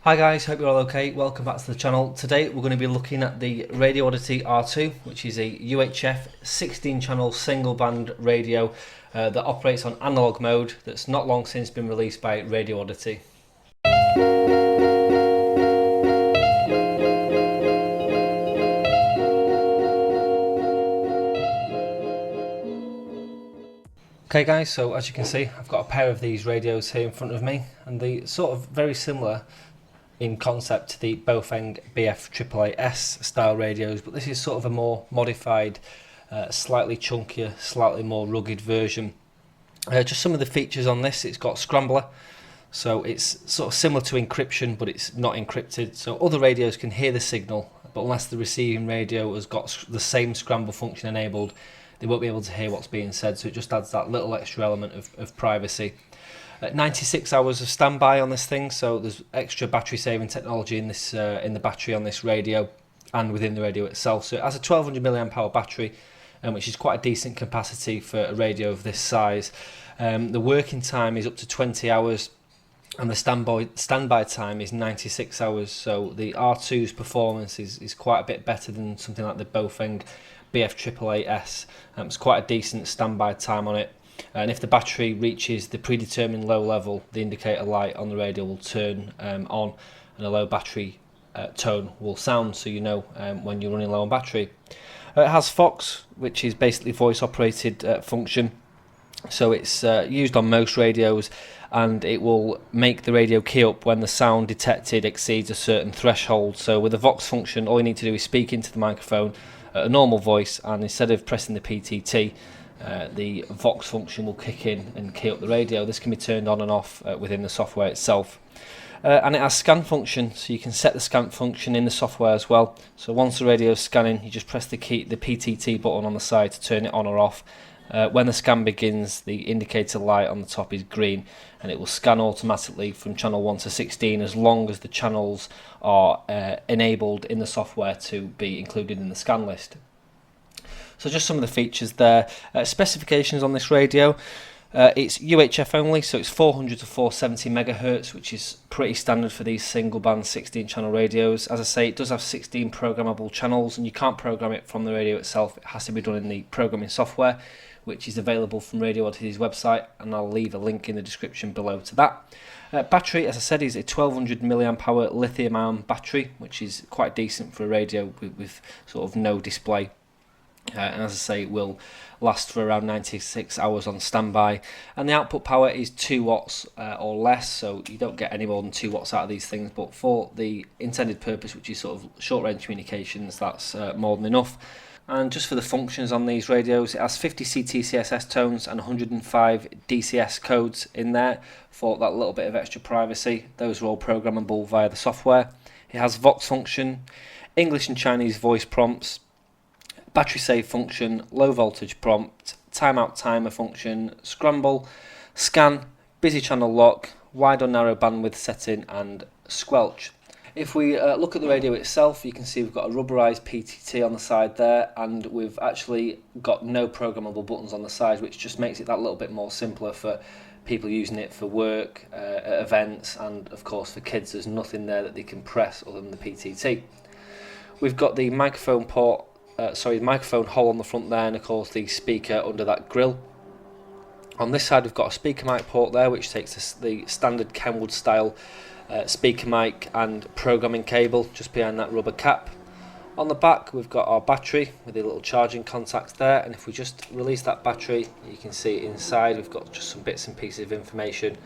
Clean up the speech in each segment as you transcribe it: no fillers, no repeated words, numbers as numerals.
Hi guys, hope you're all okay. Welcome back to the channel. Today we're going to be looking at the Radioddity R2, which is a UHF 16 channel single band radio that operates on analog mode that's not long since been released by Radioddity. Okay guys, so as you can see I've got a pair of these radios here in front of me, and they're sort of very similar in concept to the Bofeng BF AAAS style radios, but this is sort of a more modified, slightly chunkier, slightly more rugged version. Just some of the features on this: it's got scrambler, so it's sort of similar to encryption, but it's not encrypted, so other radios can hear the signal, but unless the receiving radio has got the same scramble function enabled, they won't be able to hear what's being said, so it just adds that little extra element of privacy. 96 hours of standby on this thing, so there's extra battery saving technology in this in the battery on this radio and within the radio itself. So it has a 1200 mAh battery, which is quite a decent capacity for a radio of this size. The working time is up to 20 hours and the standby time is 96 hours, so the R2's performance is quite a bit better than something like the Bofeng BF AAAS. It's quite a decent standby time on it. And if the battery reaches the predetermined low level, the indicator light on the radio will turn on and a low battery tone will sound, so you know when you're running low on battery. It has Fox, which is basically voice operated function, so it's used on most radios, and it will make the radio key up when the sound detected exceeds a certain threshold. So with the Vox function, all you need to do is speak into the microphone at a normal voice, and instead of pressing the PTT, the Vox function will kick in and key up the radio. This can be turned on and off within the software itself. And it has scan function, so you can set the scan function in the software as well. So once the radio is scanning, you just press the PTT button on the side to turn it on or off. When the scan begins, the indicator light on the top is green, and it will scan automatically from channel 1 to 16 as long as the channels are enabled in the software to be included in the scan list. So just some of the features there. Specifications on this radio: it's UHF only, so it's 400 to 470 megahertz, which is pretty standard for these single band 16 channel radios. As I say, it does have 16 programmable channels, and you can't program it from the radio itself. It has to be done in the programming software, which is available from Radioddity's website, and I'll leave a link in the description below to that. Battery, as I said, is a 1200 mAh lithium ion battery, which is quite decent for a radio with sort of no display. And as I say, it will last for around 96 hours on standby, and the output power is 2 watts or less, so you don't get any more than 2 watts out of these things, but for the intended purpose, which is sort of short range communications, that's more than enough. And just for the functions on these radios, it has 50 CTCSS tones and 105 DCS codes in there for that little bit of extra privacy. Those are all programmable via the software. It has Vox function, English and Chinese voice prompts, battery save function, low voltage prompt, timeout timer function, scramble, scan, busy channel lock, wide or narrow bandwidth setting, and squelch. If we look at the radio itself, you can see we've got a rubberized PTT on the side there, and we've actually got no programmable buttons on the side, which just makes it that little bit more simpler for people using it for work, at events, and of course for kids. There's nothing there that they can press other than the PTT. We've got the microphone microphone hole on the front there, and of course the speaker under that grill. On this side we've got a speaker mic port there, which takes the standard Kenwood style speaker mic and programming cable just behind that rubber cap. On the back we've got our battery with a little charging contact there, and if we just release that battery, you can see inside we've got just some bits and pieces of information,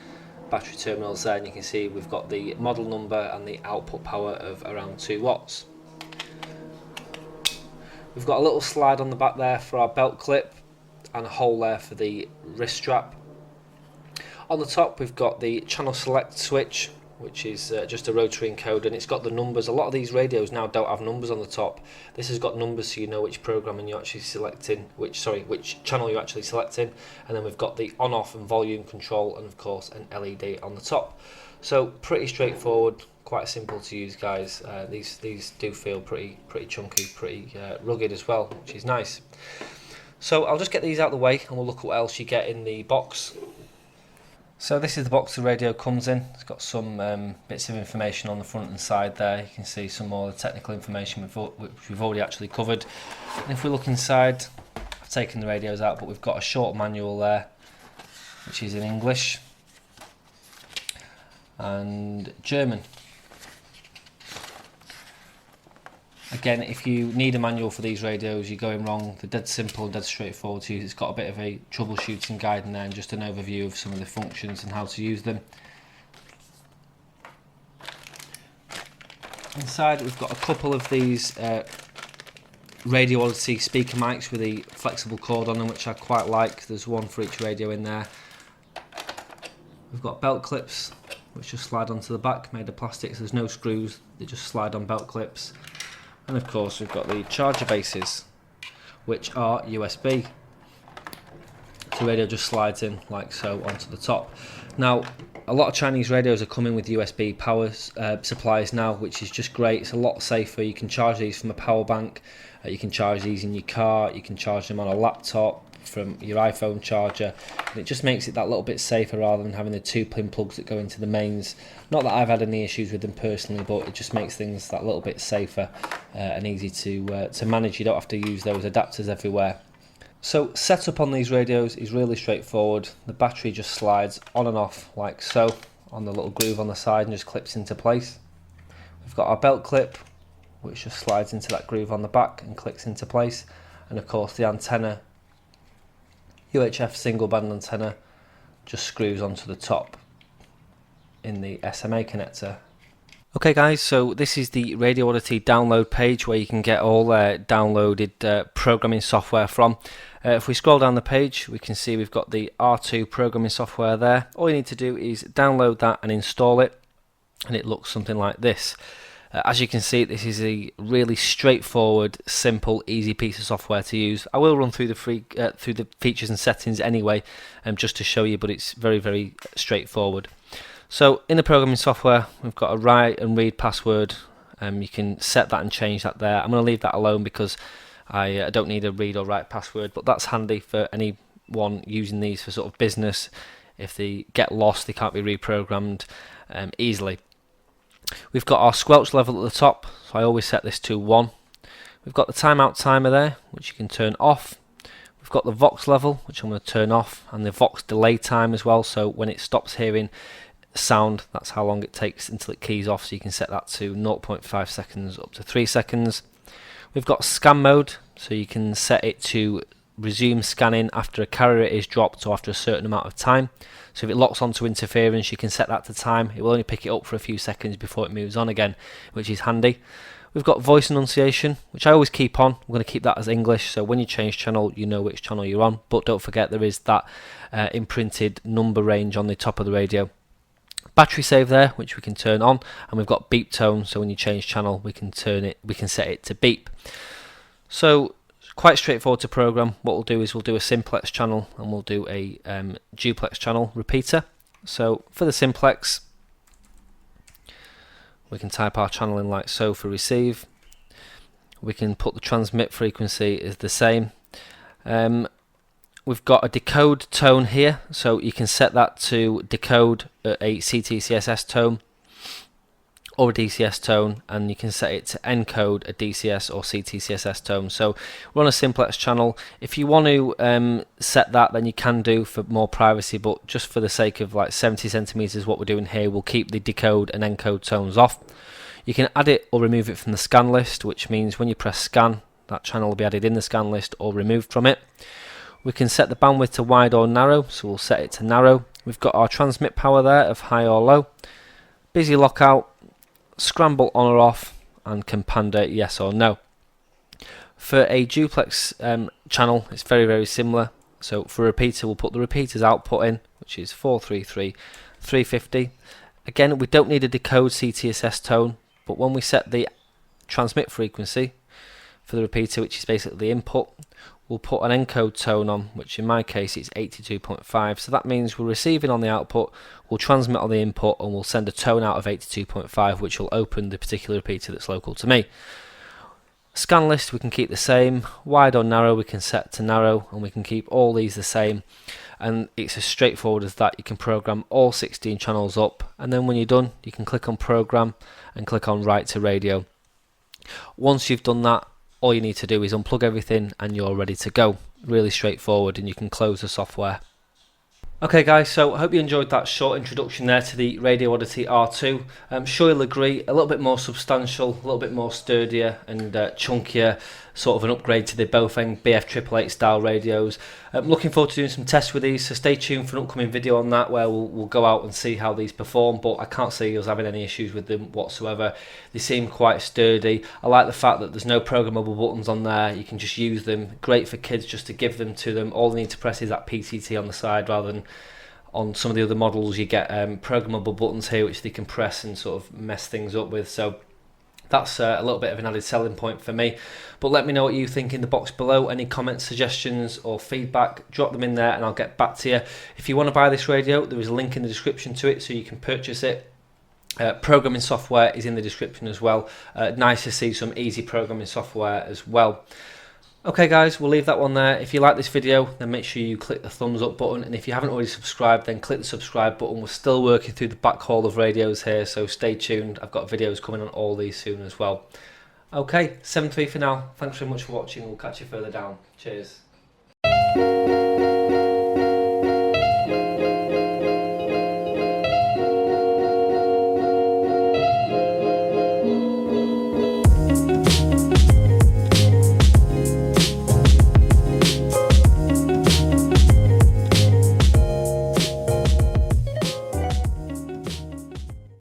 battery terminals there, and you can see we've got the model number and the output power of around 2 watts. We've got a little slide on the back there for our belt clip, and a hole there for the wrist strap. On the top we've got the channel select switch, which is just a rotary encoder, and it's got the numbers. A lot of these radios now don't have numbers on the top. This has got numbers, so you know which programming you're actually selecting, which channel you're actually selecting. And then we've got the on off and volume control, and of course an LED on the top. So pretty straightforward, quite simple to use, guys. These do feel pretty chunky, pretty rugged as well, which is nice. So I'll just get these out of the way, and we'll look at what else you get in the box. So this is the box the radio comes in. It's got some bits of information on the front and side there. You can see some more technical information which we've already actually covered. And if we look inside, I've taken the radios out, but we've got a short manual there, which is in English and German. Again, if you need a manual for these radios, you're going wrong. They're dead simple and dead straightforward to use. It's got a bit of a troubleshooting guide in there and just an overview of some of the functions and how to use them. Inside we've got a couple of these Radioddity speaker mics with a flexible cord on them, which I quite like. There's one for each radio in there. We've got belt clips which just slide onto the back, made of plastic, so there's no screws, they just slide on belt clips. And of course we've got the charger bases, which are USB. The radio just slides in like so onto the top. Now, a lot of Chinese radios are coming with USB power supplies now, which is just great. It's a lot safer. You can charge these from a power bank, you can charge these in your car, you can charge them on a laptop from your iPhone charger, and it just makes it that little bit safer rather than having the 2-pin plugs that go into the mains. Not that I've had any issues with them personally, but it just makes things that little bit safer and easy to manage. You don't have to use those adapters everywhere. So setup on these radios is really straightforward. The battery just slides on and off like so on the little groove on the side and just clips into place. We've got our belt clip, which just slides into that groove on the back and clicks into place, and of course the antenna, UHF single band antenna, just screws onto the top in the SMA connector. Okay guys, so this is the Radioddity download page where you can get all downloaded programming software from. If we scroll down the page, we can see we've got the R2 programming software there. All you need to do is download that and install it, and it looks something like this. As you can see, this is a really straightforward, simple, easy piece of software to use. I will run through the features and settings anyway, just to show you, but it's very, very straightforward. So in the programming software, we've got a write and read password. You can set that and change that there. I'm going to leave that alone because I don't need a read or write password, but that's handy for anyone using these for sort of business. If they get lost, they can't be reprogrammed easily. We've got our squelch level at the top, so I always set this to 1. We've got the timeout timer there, which you can turn off. We've got the Vox level, which I'm going to turn off, and the Vox delay time as well, so when it stops hearing sound, that's how long it takes until it keys off, so you can set that to 0.5 seconds up to 3 seconds. We've got scan mode, so you can set it to resume scanning after a carrier is dropped or after a certain amount of time. So if it locks onto interference, you can set that to time. It will only pick it up for a few seconds before it moves on again, which is handy. We've got voice enunciation, which I always keep on. I'm going to keep that as English, so when you change channel, you know which channel you're on. But don't forget there is that imprinted number range on the top of the radio. Battery save there, which we can turn on, and we've got beep tone, so when you change channel, we can set it to beep. So quite straightforward to program. What we'll do is we'll do a simplex channel and we'll do a duplex channel repeater. So for the simplex, we can type our channel in like so for receive. We can put the transmit frequency as the same. We've got a decode tone here, so you can set that to decode a CTCSS tone or a DCS tone, and you can set it to encode a DCS or CTCSS tone. So we're on a simplex channel. If you want to set that, then you can do for more privacy, but just for the sake of like 70 centimeters, what we're doing here, we'll keep the decode and encode tones off. You can add it or remove it from the scan list, which means when you press scan, that channel will be added in the scan list or removed from it. We can set the bandwidth to wide or narrow, so we'll set it to narrow. We've got our transmit power there of high or low, busy lockout, scramble on or off, and can panda yes or no. For a duplex channel, it's very, very similar. So for a repeater, we'll put the repeater's output in, which is 433 350. Again, we don't need a decode CTSS tone, but when we set the transmit frequency for the repeater, which is basically the input, we'll put an encode tone on, which in my case is 82.5. So that means we're receiving on the output, we'll transmit on the input, and we'll send a tone out of 82.5, which will open the particular repeater that's local to me. Scan list we can keep the same, wide or narrow we can set to narrow, and we can keep all these the same. And it's as straightforward as that. You can program all 16 channels up, and then when you're done you can click on program and click on write to radio. Once you've done that, all you need to do is unplug everything and you're ready to go. Really straightforward, and you can close the software. Okay guys, so I hope you enjoyed that short introduction there to the Radioddity R2. I'm sure you'll agree, a little bit more substantial, a little bit more sturdier and chunkier, sort of an upgrade to the Bofeng BF888 style radios. I'm looking forward to doing some tests with these, so stay tuned for an upcoming video on that where we'll go out and see how these perform, but I can't see us having any issues with them whatsoever. They seem quite sturdy. I like the fact that there's no programmable buttons on there, you can just use them. Great for kids just to give them to them. All they need to press is that PTT on the side, rather than on some of the other models you get programmable buttons here which they can press and sort of mess things up with. So that's a little bit of an added selling point for me. But let me know what you think in the box below. Any comments, suggestions or feedback, drop them in there and I'll get back to you. If you want to buy this radio, there is a link in the description to it so you can purchase it. Programming software is in the description as well. Nice to see some easy programming software as well. Okay guys, we'll leave that one there. If you like this video, then make sure you click the thumbs up button, and if you haven't already subscribed, then click the subscribe button. We're still working through the back haul of radios here, so stay tuned. I've got videos coming on all these soon as well. Okay, 7-3 for now. Thanks very much for watching. We'll catch you further down. Cheers.